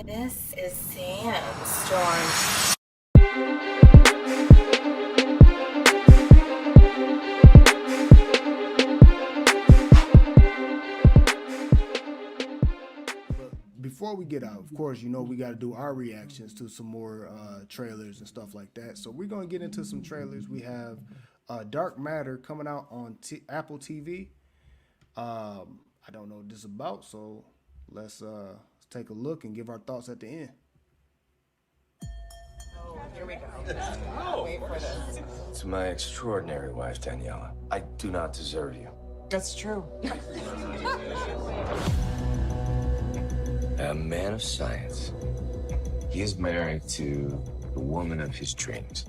This is Sandstorm. Before we get out, of course, we got to do our reactions to some more trailers and stuff like that. So we're going to get into some trailers. We have Dark Matter coming out on Apple TV. I don't know what this is about, so let's take a look and give our thoughts at the end. Oh, here we go. Wait for this. To my extraordinary wife, Daniela, I do not deserve you. That's true. A man of science. He is married to the woman of his dreams,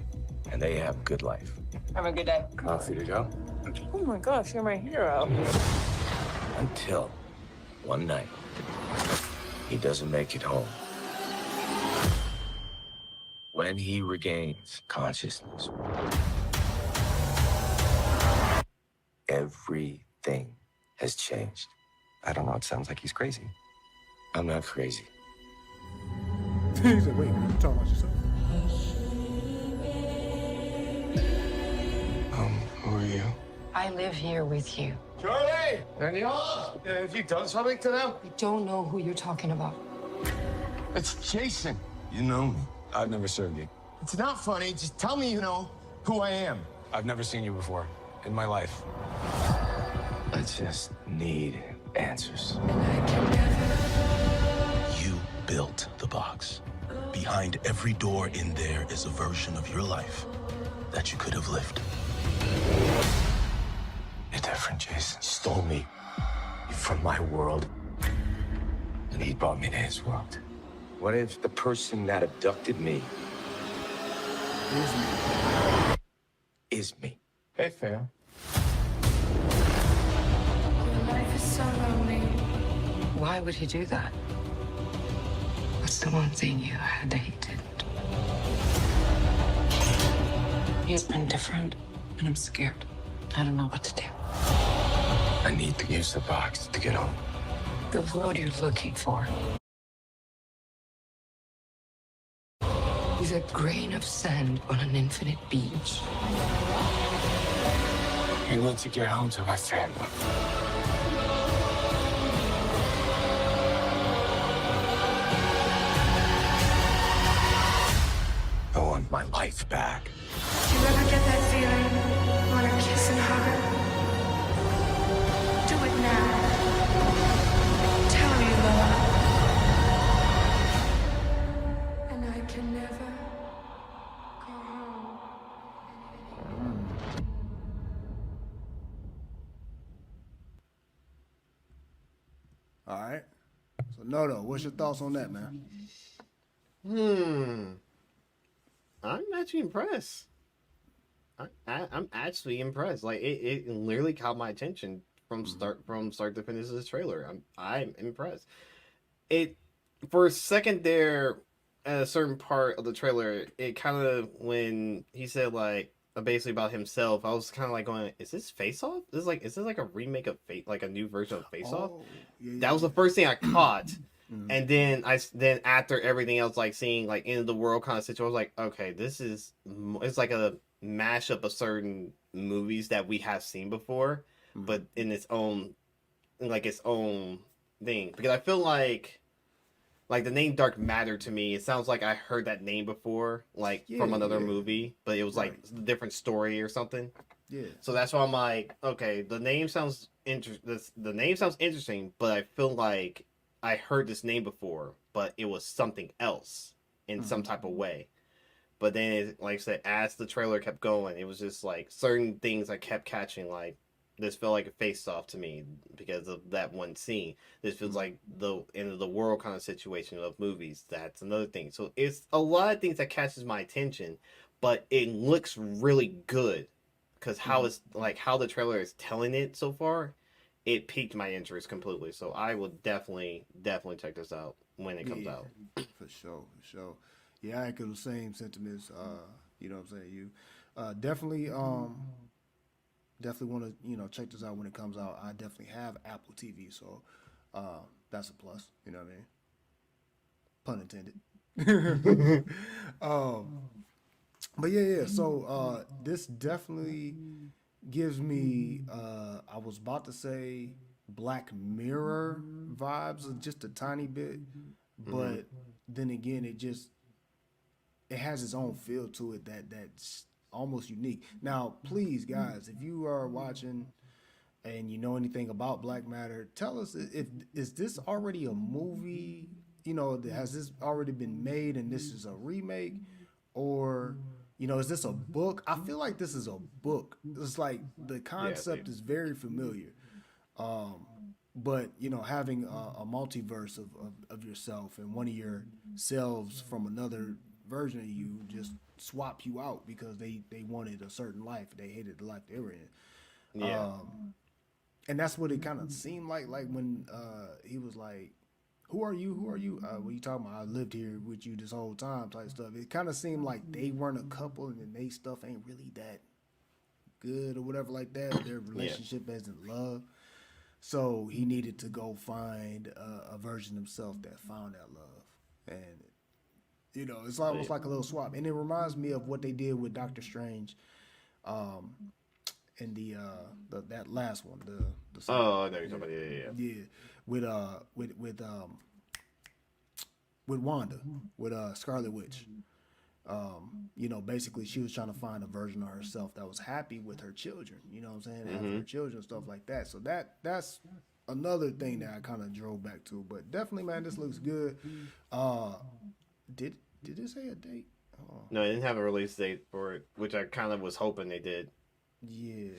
and they have a good life. Have a good day. Coffee to go? Oh my gosh, you're my hero. Until one night, he doesn't make it home. When he regains consciousness, everything has changed. I don't know, it sounds like he's crazy. I'm not crazy. He said, wait, you talking about yourself? Who are you? I live here with you. Charlie! Daniela! Have you done something to them? I don't know who you're talking about. It's Jason. You know me. I've never served you. It's not funny. Just tell me you know who I am. I've never seen you before in my life. I just need answers. You built the box. Behind every door in there is a version of your life that you could have lived. You're different, Jason. You stole me from my world, and he brought me to his world. What if the person that abducted me is me? Hey, fam. Life is so lonely. Why would he do that? What's the one thing you had that he didn't? He's been different, and I'm scared. I don't know what to do. I need to use the box to get home. The world you're looking for is a grain of sand on an infinite beach. I need to get home to my family. I want my life back. Do you ever get that feeling? Want to kiss and hug her? Do it now. Tell her you love her. And I can never go home. All right. So, Noto, what's your thoughts on that, man? I'm actually impressed. I'm actually impressed. Like it literally caught my attention from start to finish of this trailer. I'm impressed. It for a second there, at a certain part of the trailer, it kind of when he said like basically about himself, I was kind of like going, "Is this Face Off? Is this like a remake of like a new version of Face Off?" That was the first thing I caught. And then then after everything else, like seeing like end of the world kind of situation, I was like, okay, it's like a mashup of certain movies that we have seen before, but in its own thing. Because I feel like the name Dark Matter to me, it sounds like I heard that name before, like from another movie, but it was like a different story or something. Yeah. So that's why I'm like, okay, the name sounds interesting, but I feel like I heard this name before, but it was something else in some type of way. But then, like I said, as the trailer kept going, it was just like certain things I kept catching. Like this felt like a face off to me because of that one scene. This feels like the end of the world kind of situation of movies. That's another thing. So it's a lot of things that catches my attention, but it looks really good because how the trailer is telling it so far. It piqued my interest completely, so I will definitely check this out when it comes out. For sure. Yeah, I echo the same sentiments. You know what I'm saying? You definitely want to check this out when it comes out. I definitely have Apple TV, so that's a plus. You know what I mean? pun intended. But yeah. So this definitely gives me I was about to say Black Mirror vibes, just a tiny bit, but then again, it has its own feel to it that's almost unique. Now, please, guys, if you are watching and you know anything about Black Matter, tell us if is this already a movie? You know, has this already been made and this is a remake, or is this a book? I feel like this is a book. It's like the concept is very familiar, but having a multiverse of yourself and one of your selves from another version of you just swap you out because they wanted a certain life, they hated the life they were in. Yeah. And that's what it kind of seemed like when he was like, who are you? What are you talking about? I lived here with you this whole time type stuff. It kind of seemed like they weren't a couple and then they stuff ain't really that good or whatever like that. Their relationship isn't love. So he needed to go find a version of himself that found that love. And, it's almost like a little swap. And it reminds me of what they did with Doctor Strange in the that last one, the Oh, no, you're talking about yeah, with Wanda, with Scarlet Witch. Basically she was trying to find a version of herself that was happy with her children, you know what I'm saying? Having her children, stuff like that. So that's another thing that I kind of drove back to. But definitely, man, this looks good. Did it say a date? Oh. No, it didn't have a release date for it, which I kind of was hoping they did. Yeah.